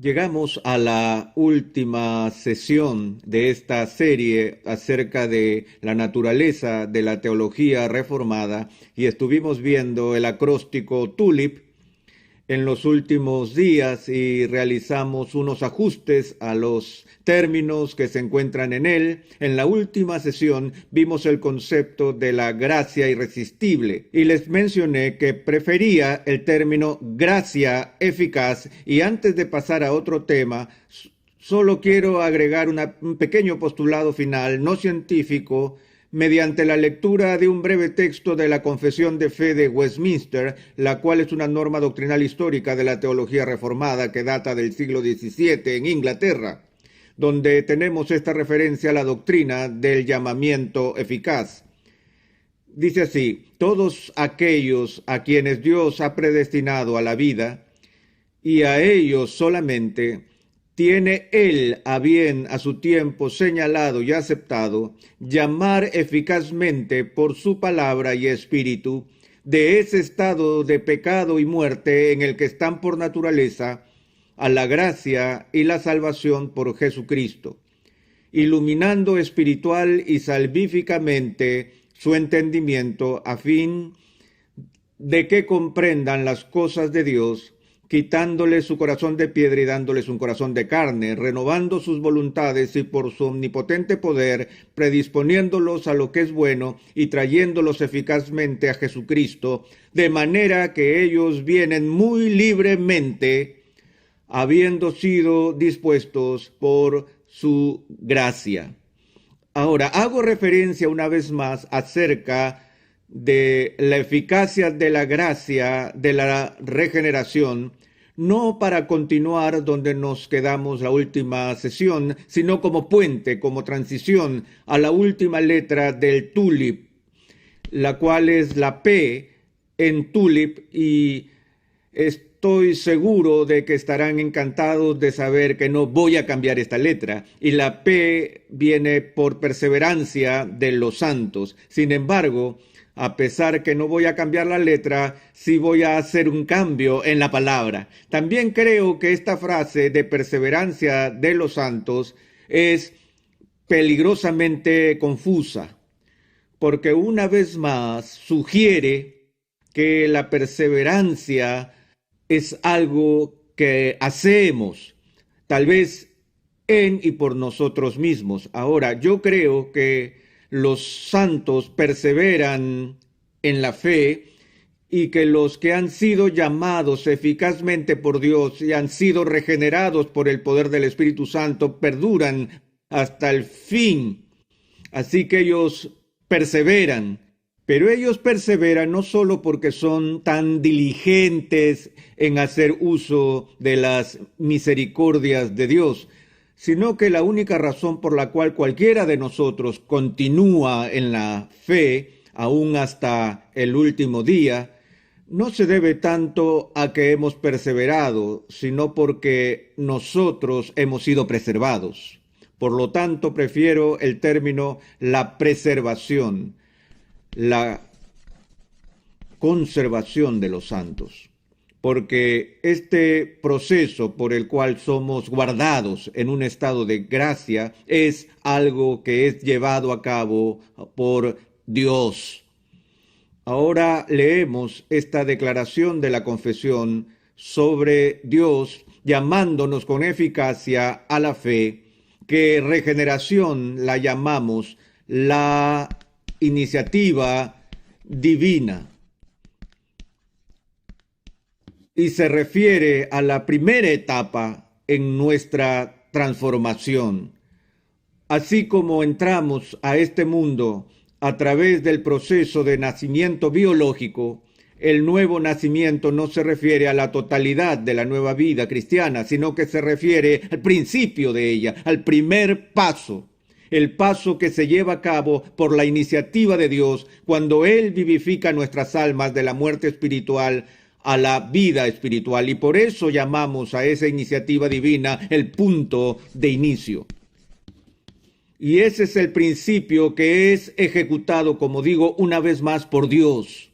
Llegamos a la última sesión de esta serie acerca de la naturaleza de la teología reformada y estuvimos viendo el acróstico TULIP en los últimos días y realizamos unos ajustes a los términos que se encuentran en él. En la última sesión vimos el concepto de la gracia irresistible y les mencioné que prefería el término gracia eficaz, y antes de pasar a otro tema, solo quiero agregar un pequeño postulado final no científico mediante la lectura de un breve texto de la Confesión de Fe de Westminster, la cual es una norma doctrinal histórica de la teología reformada que data del siglo XVII en Inglaterra, donde tenemos esta referencia a la doctrina del llamamiento eficaz. Dice así: todos aquellos a quienes Dios ha predestinado a la vida, y a ellos solamente, tiene Él a bien a su tiempo señalado y aceptado llamar eficazmente por su palabra y espíritu de ese estado de pecado y muerte en el que están por naturaleza a la gracia y la salvación por Jesucristo, iluminando espiritual y salvíficamente su entendimiento a fin de que comprendan las cosas de Dios, quitándole su corazón de piedra y dándoles un corazón de carne, renovando sus voluntades y por su omnipotente poder, predisponiéndolos a lo que es bueno y trayéndolos eficazmente a Jesucristo, de manera que ellos vienen muy libremente, habiendo sido dispuestos por su gracia. Ahora, hago referencia una vez más acerca de la eficacia de la gracia de la regeneración, no para continuar donde nos quedamos la última sesión, sino como puente, como transición a la última letra del TULIP, la cual es la P en TULIP, y estoy seguro de que estarán encantados de saber que no voy a cambiar esta letra, y la P viene por perseverancia de los santos. Sin embargo, a pesar que no voy a cambiar la letra, sí voy a hacer un cambio en la palabra. También creo que esta frase de perseverancia de los santos es peligrosamente confusa, porque una vez más sugiere que la perseverancia es algo que hacemos, tal vez en y por nosotros mismos. Ahora, yo creo que los santos perseveran en la fe y que los que han sido llamados eficazmente por Dios y han sido regenerados por el poder del Espíritu Santo perduran hasta el fin. Así que ellos perseveran, pero ellos perseveran no solo porque son tan diligentes en hacer uso de las misericordias de Dios, sino que la única razón por la cual cualquiera de nosotros continúa en la fe, aún hasta el último día, no se debe tanto a que hemos perseverado, sino porque nosotros hemos sido preservados. Por lo tanto, prefiero el término la preservación, la conservación de los santos, porque este proceso por el cual somos guardados en un estado de gracia es algo que es llevado a cabo por Dios. Ahora leemos esta declaración de la confesión sobre Dios llamándonos con eficacia a la fe, que regeneración la llamamos la iniciativa divina, y se refiere a la primera etapa en nuestra transformación. Así como entramos a este mundo a través del proceso de nacimiento biológico, el nuevo nacimiento no se refiere a la totalidad de la nueva vida cristiana, sino que se refiere al principio de ella, al primer paso, el paso que se lleva a cabo por la iniciativa de Dios cuando Él vivifica nuestras almas de la muerte espiritual a la vida espiritual, y por eso llamamos a esa iniciativa divina el punto de inicio. Y ese es el principio que es ejecutado, como digo, una vez más por Dios.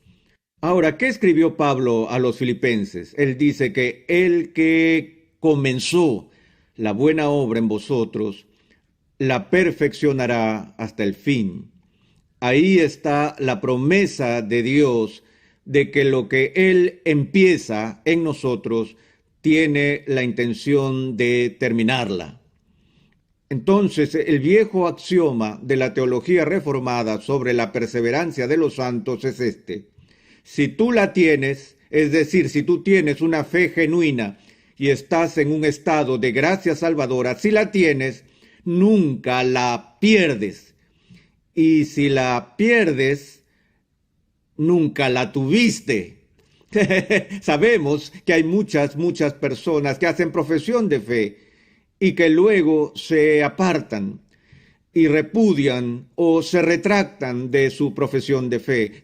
Ahora, ¿qué escribió Pablo a los filipenses? Él dice que el que comenzó la buena obra en vosotros, la perfeccionará hasta el fin. Ahí está la promesa de Dios de que lo que Él empieza en nosotros tiene la intención de terminarla. Entonces, el viejo axioma de la teología reformada sobre la perseverancia de los santos es este: si tú la tienes, es decir, si tú tienes una fe genuina y estás en un estado de gracia salvadora, si la tienes, nunca la pierdes. Y si la pierdes, nunca la tuviste. Sabemos que hay muchas personas que hacen profesión de fe y que luego se apartan y repudian o se retractan de su profesión de fe.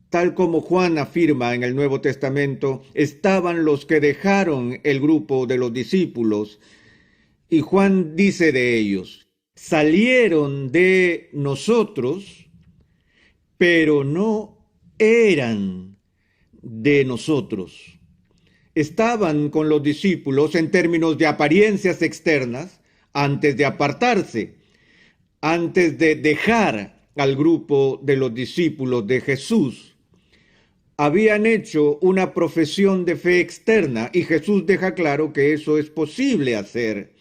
Tal como Juan afirma en el Nuevo Testamento, estaban los que dejaron el grupo de los discípulos, y Juan dice de ellos: salieron de nosotros, pero no eran de nosotros. Estaban con los discípulos en términos de apariencias externas antes de apartarse, antes de dejar al grupo de los discípulos de Jesús. Habían hecho una profesión de fe externa y Jesús deja claro que eso es posible hacer,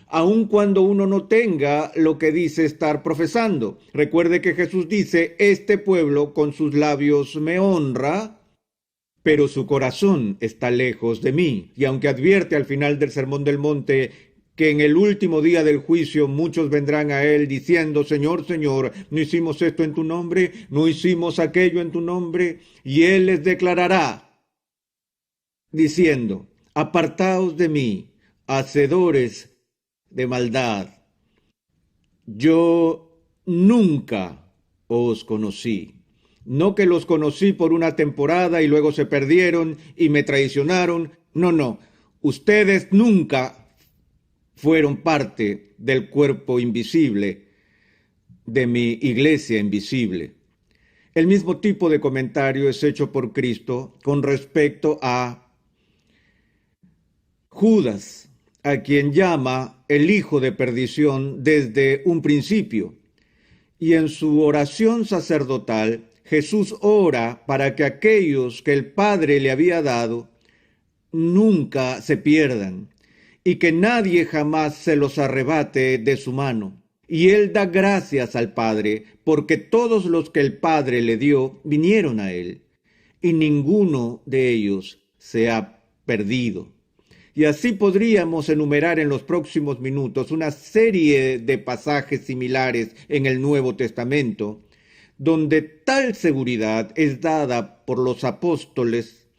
aun cuando uno no tenga lo que dice estar profesando. Recuerde que Jesús dice: este pueblo con sus labios me honra, pero su corazón está lejos de mí. Y aunque advierte al final del Sermón del Monte que en el último día del juicio muchos vendrán a él diciendo: Señor, Señor, ¿no hicimos esto en tu nombre? ¿No hicimos aquello en tu nombre? Y él les declarará diciendo: apartaos de mí, hacedores de maldad, yo nunca os conocí. No que los conocí por una temporada y luego se perdieron y me traicionaron. No. Ustedes nunca fueron parte del cuerpo invisible de mi iglesia invisible. El mismo tipo de comentario es hecho por Cristo con respecto a Judas, a quien llama el hijo de perdición desde un principio. Y en su oración sacerdotal, Jesús ora para que aquellos que el Padre le había dado nunca se pierdan y que nadie jamás se los arrebate de su mano. Y él da gracias al Padre porque todos los que el Padre le dio vinieron a él y ninguno de ellos se ha perdido. Y así podríamos enumerar en los próximos minutos una serie de pasajes similares en el Nuevo Testamento, donde tal seguridad es dada por los apóstoles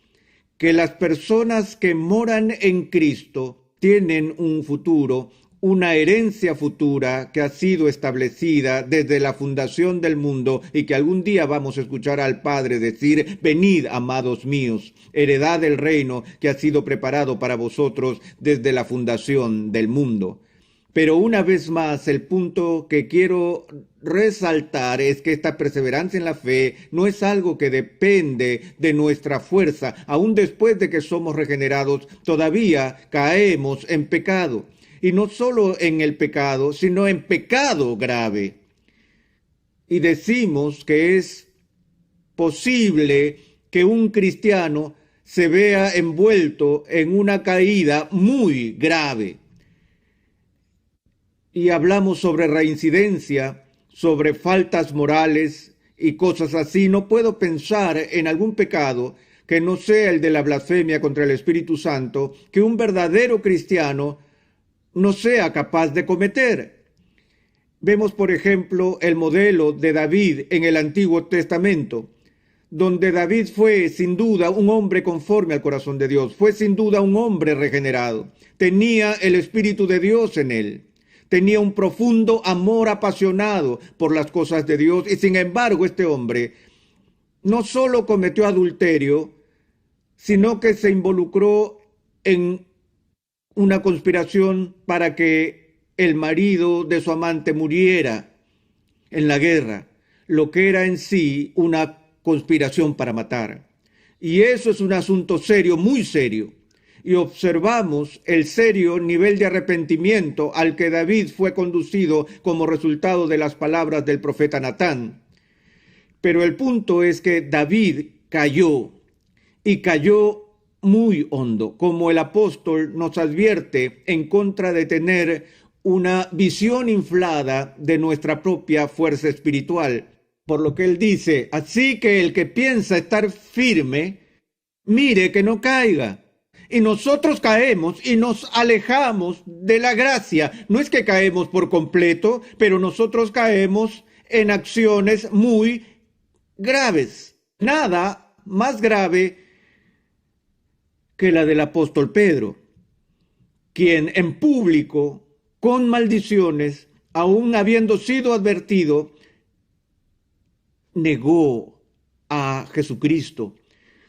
que las personas que moran en Cristo tienen un futuro, una herencia futura que ha sido establecida desde la fundación del mundo y que algún día vamos a escuchar al Padre decir: venid, amados míos, heredad del reino que ha sido preparado para vosotros desde la fundación del mundo. Pero una vez más, el punto que quiero resaltar es que esta perseverancia en la fe no es algo que depende de nuestra fuerza. Aún después de que somos regenerados, todavía caemos en pecado. Y no solo en el pecado, sino en pecado grave. Y decimos que es posible que un cristiano se vea envuelto en una caída muy grave. Y hablamos sobre reincidencia, sobre faltas morales y cosas así. No puedo pensar en algún pecado que no sea el de la blasfemia contra el Espíritu Santo, que un verdadero cristiano no sea capaz de cometer. Vemos, por ejemplo, el modelo de David en el Antiguo Testamento, donde David fue sin duda un hombre conforme al corazón de Dios, fue sin duda un hombre regenerado, tenía el Espíritu de Dios en él, tenía un profundo amor apasionado por las cosas de Dios, y sin embargo este hombre no solo cometió adulterio, sino que se involucró en una conspiración para que el marido de su amante muriera en la guerra, lo que era en sí una conspiración para matar. Y eso es un asunto serio, muy serio. y observamos el serio nivel de arrepentimiento al que David fue conducido como resultado de las palabras del profeta Natán. Pero el punto es que David cayó, y cayó muy hondo, como el apóstol nos advierte, en contra de tener una visión inflada de nuestra propia fuerza espiritual. Por lo que él dice, así que el que piensa estar firme, mire que no caiga. Y nosotros caemos y nos alejamos de la gracia. No es que caemos por completo, pero nosotros caemos en acciones muy graves. Nada más grave que la del apóstol Pedro, quien en público, con maldiciones, aún habiendo sido advertido, negó a Jesucristo,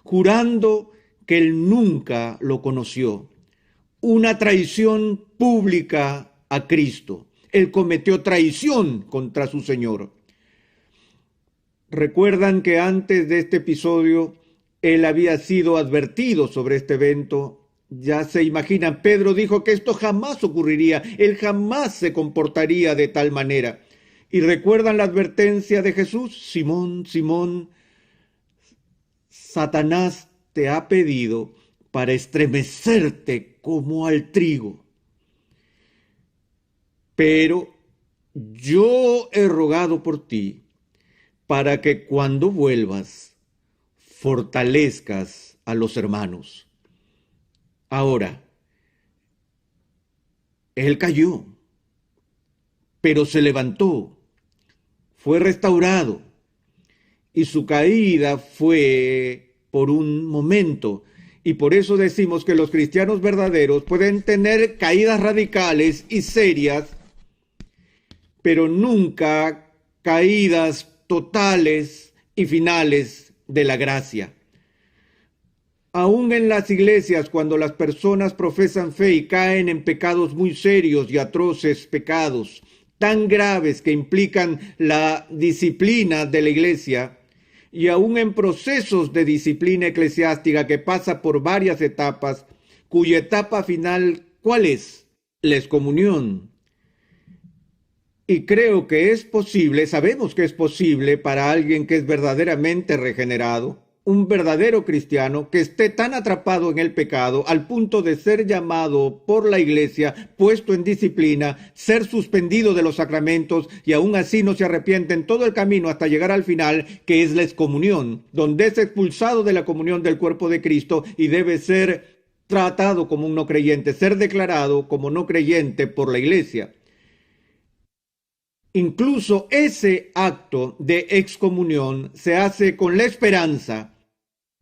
jurando que él nunca lo conoció. Una traición pública a Cristo. Él cometió traición contra su Señor. Recuerdan que antes de este episodio, él había sido advertido sobre este evento. Ya se imaginan, Pedro dijo que esto jamás ocurriría, él jamás se comportaría de tal manera. Y recuerdan la advertencia de Jesús, Simón, Simón, Satanás te ha pedido para estremecerte como al trigo. Pero yo he rogado por ti para que cuando vuelvas fortalezcas a los hermanos. Ahora, él cayó, pero se levantó, fue restaurado, y su caída fue por un momento. Y por eso decimos que los cristianos verdaderos pueden tener caídas radicales y serias, pero nunca caídas totales y finales de la gracia. Aún en las iglesias, cuando las personas profesan fe y caen en pecados muy serios y atroces pecados, tan graves que implican la disciplina de la iglesia, y aún en procesos de disciplina eclesiástica que pasa por varias etapas, cuya etapa final, ¿cuál es? La excomunión. Y creo que es posible, sabemos que es posible para alguien que es verdaderamente regenerado, un verdadero cristiano que esté tan atrapado en el pecado al punto de ser llamado por la iglesia, puesto en disciplina, ser suspendido de los sacramentos y aún así no se arrepiente en todo el camino hasta llegar al final, que es la excomunión, donde es expulsado de la comunión del cuerpo de Cristo y debe ser tratado como un no creyente, ser declarado como no creyente por la iglesia. Incluso ese acto de excomunión se hace con la esperanza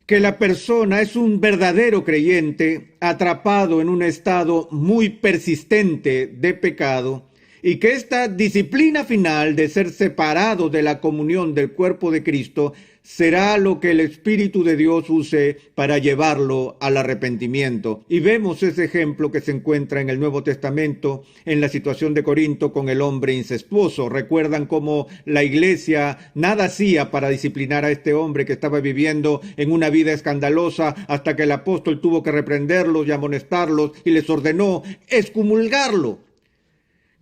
que la persona es un verdadero creyente atrapado en un estado muy persistente de pecado y que esta disciplina final de ser separado de la comunión del cuerpo de Cristo será lo que el Espíritu de Dios use para llevarlo al arrepentimiento. Y vemos ese ejemplo que se encuentra en el Nuevo Testamento en la situación de Corinto con el hombre incestuoso. Recuerdan cómo la iglesia nada hacía para disciplinar a este hombre que estaba viviendo en una vida escandalosa hasta que el apóstol tuvo que reprenderlos y amonestarlos y les ordenó excomulgarlo.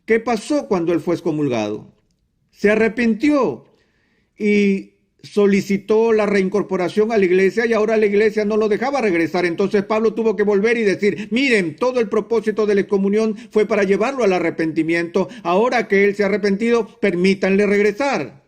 ¿Qué pasó cuando él fue excomulgado? Se arrepintió y solicitó la reincorporación a la iglesia y ahora la iglesia no lo dejaba regresar. Entonces Pablo tuvo que volver y decir, miren, todo el propósito de la excomunión fue para llevarlo al arrepentimiento. Ahora que él se ha arrepentido, permítanle regresar.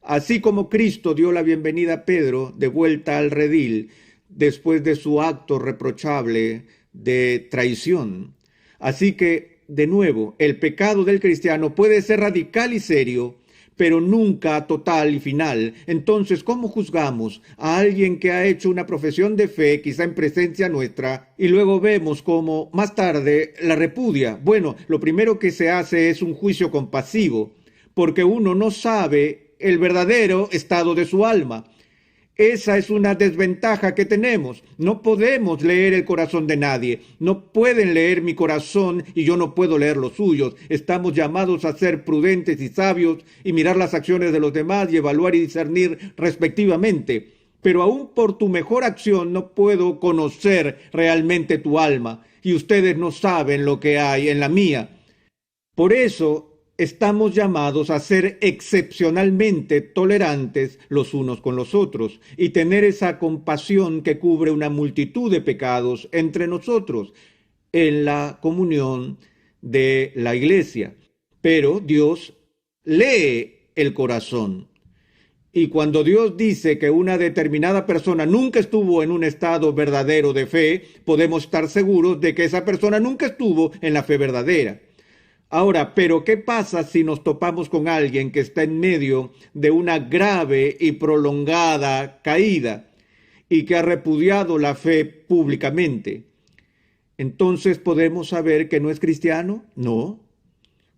Así como Cristo dio la bienvenida a Pedro de vuelta al redil después de su acto reprochable de traición. Así que, de nuevo, el pecado del cristiano puede ser radical y serio, pero nunca total y final. Entonces, ¿cómo juzgamos a alguien que ha hecho una profesión de fe, quizá en presencia nuestra, y luego vemos cómo más tarde la repudia? Bueno, lo primero que se hace es un juicio compasivo, porque uno no sabe el verdadero estado de su alma. Esa es una desventaja que tenemos. No podemos leer el corazón de nadie. No pueden leer mi corazón y yo no puedo leer los suyos. Estamos llamados a ser prudentes y sabios y mirar las acciones de los demás y evaluar y discernir respectivamente. pero aún por tu mejor acción no puedo conocer realmente tu alma, y ustedes no saben lo que hay en la mía. Por eso estamos llamados a ser excepcionalmente tolerantes los unos con los otros y tener esa compasión que cubre una multitud de pecados entre nosotros en la comunión de la iglesia. Pero Dios lee el corazón. Y cuando Dios dice que una determinada persona nunca estuvo en un estado verdadero de fe, podemos estar seguros de que esa persona nunca estuvo en la fe verdadera. Ahora, pero ¿qué pasa si nos topamos con alguien que está en medio de una grave y prolongada caída y que ha repudiado la fe públicamente? Entonces, ¿podemos saber que no es cristiano? No,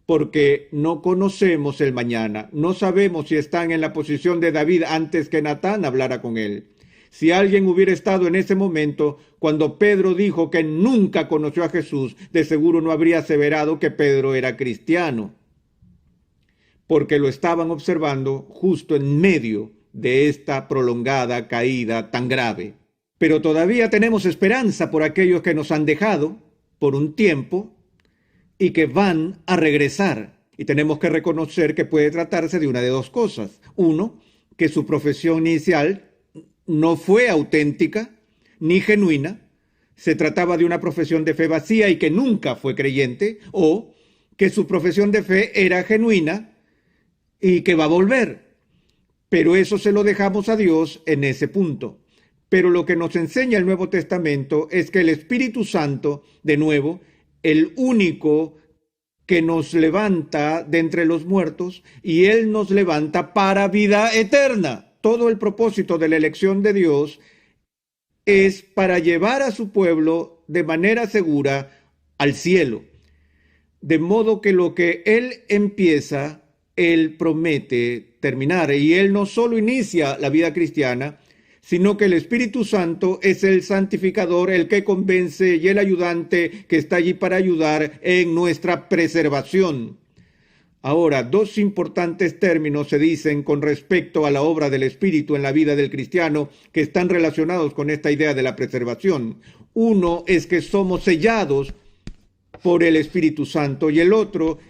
porque no conocemos el mañana. No sabemos si están en la posición de David antes que Natán hablara con él. Si alguien hubiera estado en ese momento, cuando Pedro dijo que nunca conoció a Jesús, de seguro no habría aseverado que Pedro era cristiano, porque lo estaban observando justo en medio de esta prolongada caída tan grave. Pero todavía tenemos esperanza por aquellos que nos han dejado por un tiempo y que van a regresar. Y tenemos que reconocer que puede tratarse de una de dos cosas. Uno, que su profesión inicial no fue auténtica ni genuina, se trataba de una profesión de fe vacía y que nunca fue creyente, o que su profesión de fe era genuina y que va a volver. Pero eso se lo dejamos a Dios en ese punto. Pero lo que nos enseña el Nuevo Testamento es que el Espíritu Santo, de nuevo, el único que nos levanta de entre los muertos, y Él nos levanta para vida eterna. Todo el propósito de la elección de Dios es para llevar a su pueblo de manera segura al cielo. De modo que lo que Él empieza, Él promete terminar. Y Él no solo inicia la vida cristiana, sino que el Espíritu Santo es el santificador, el que convence y el ayudante que está allí para ayudar en nuestra preservación. Ahora, dos importantes términos se dicen con respecto a la obra del Espíritu en la vida del cristiano que están relacionados con esta idea de la preservación. Uno es que somos sellados por el Espíritu Santo y el otro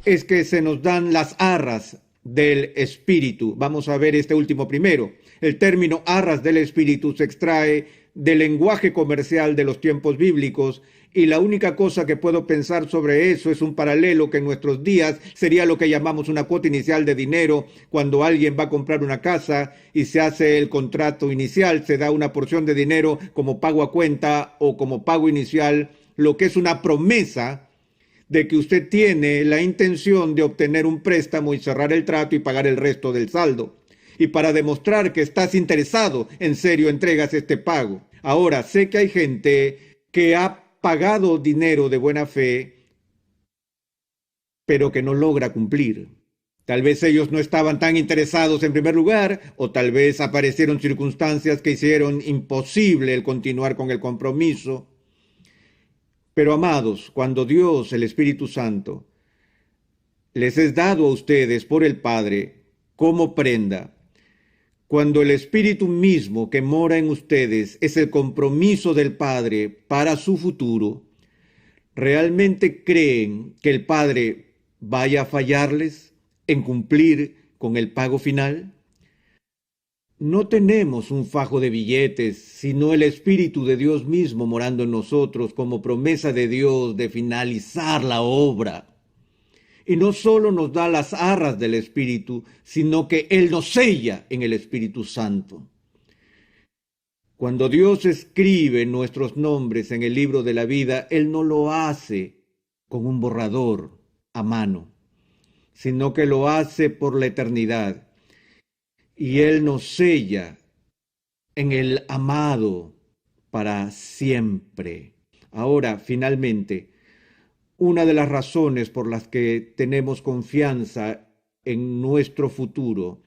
es que se nos dan las arras del Espíritu. Vamos a ver este último primero. El término arras del Espíritu se extrae del lenguaje comercial de los tiempos bíblicos y la única cosa que puedo pensar sobre eso es un paralelo que en nuestros días sería lo que llamamos una cuota inicial de dinero. Cuando alguien va a comprar una casa y se hace el contrato inicial, se da una porción de dinero como pago a cuenta o como pago inicial, lo que es una promesa de que usted tiene la intención de obtener un préstamo y cerrar el trato y pagar el resto del saldo. Y para demostrar que estás interesado, en serio entregas este pago. Ahora, sé que hay gente que ha pagado dinero de buena fe, pero que no logra cumplir. Tal vez ellos no estaban tan interesados en primer lugar, o tal vez aparecieron circunstancias que hicieron imposible el continuar con el compromiso. Pero amados, cuando Dios, el Espíritu Santo, les es dado a ustedes por el Padre como prenda, cuando el Espíritu mismo que mora en ustedes es el compromiso del Padre para su futuro, ¿realmente creen que el Padre vaya a fallarles en cumplir con el pago final? No tenemos un fajo de billetes, sino el Espíritu de Dios mismo morando en nosotros como promesa de Dios de finalizar la obra. Y no solo nos da las arras del Espíritu, sino que Él nos sella en el Espíritu Santo. Cuando Dios escribe nuestros nombres en el libro de la vida, Él no lo hace con un borrador a mano, sino que lo hace por la eternidad. Y Él nos sella en el amado para siempre. Ahora, finalmente, una de las razones por las que tenemos confianza en nuestro futuro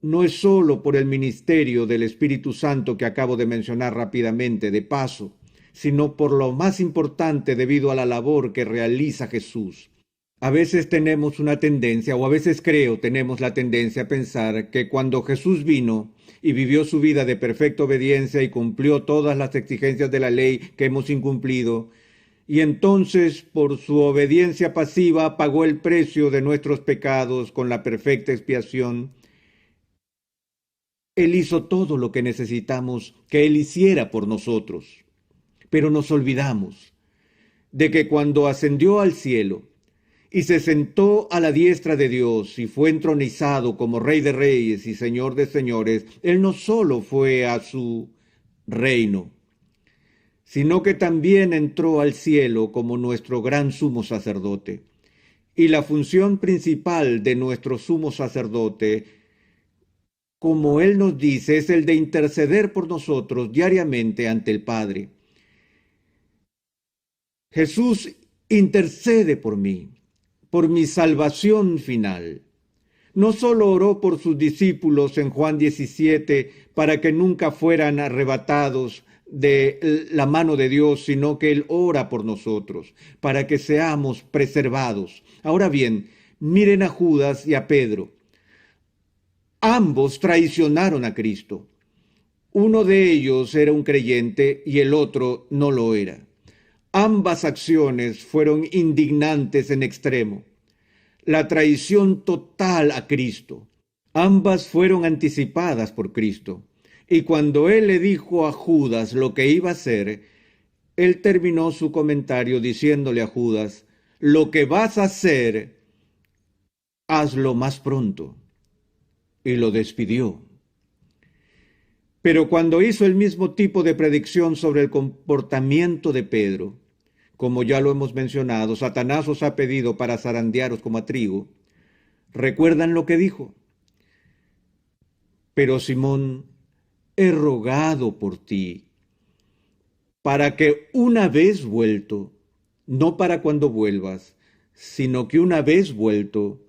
no es solo por el ministerio del Espíritu Santo que acabo de mencionar rápidamente de paso, sino por lo más importante debido a la labor que realiza Jesús. A veces tenemos una tendencia, o a veces creo tenemos la tendencia a pensar que cuando Jesús vino y vivió su vida de perfecta obediencia y cumplió todas las exigencias de la ley que hemos incumplido, y entonces por su obediencia pasiva pagó el precio de nuestros pecados con la perfecta expiación, Él hizo todo lo que necesitamos que Él hiciera por nosotros. Pero nos olvidamos de que cuando ascendió al cielo, y se sentó a la diestra de Dios y fue entronizado como Rey de Reyes y Señor de Señores, Él no solo fue a su reino, sino que también entró al cielo como nuestro gran sumo sacerdote. Y la función principal de nuestro sumo sacerdote, como Él nos dice, es el de interceder por nosotros diariamente ante el Padre. Jesús intercede por mí, por mi salvación final. No solo oró por sus discípulos en Juan 17 para que nunca fueran arrebatados de la mano de Dios, sino que Él ora por nosotros, para que seamos preservados. Ahora bien, miren a Judas y a Pedro. Ambos traicionaron a Cristo. Uno de ellos era un creyente y el otro no lo era. Ambas acciones fueron indignantes en extremo. La traición total a Cristo. Ambas fueron anticipadas por Cristo. Y cuando Él le dijo a Judas lo que iba a hacer, Él terminó su comentario diciéndole a Judas, lo que vas a hacer, hazlo más pronto. Y lo despidió. Pero cuando hizo el mismo tipo de predicción sobre el comportamiento de Pedro, como ya lo hemos mencionado, Satanás os ha pedido para zarandearos como a trigo. ¿Recuerdan lo que dijo? Pero Simón, he rogado por ti, para que una vez vuelto, no para cuando vuelvas, sino que una vez vuelto,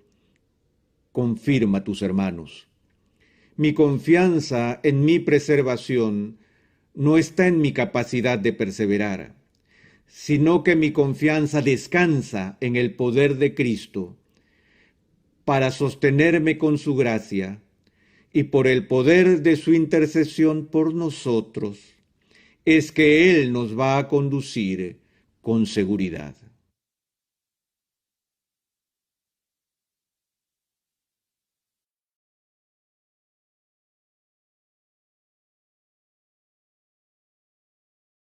confirma a tus hermanos. Mi confianza en mi preservación no está en mi capacidad de perseverar, sino que mi confianza descansa en el poder de Cristo para sostenerme con su gracia y por el poder de su intercesión por nosotros, es que Él nos va a conducir con seguridad.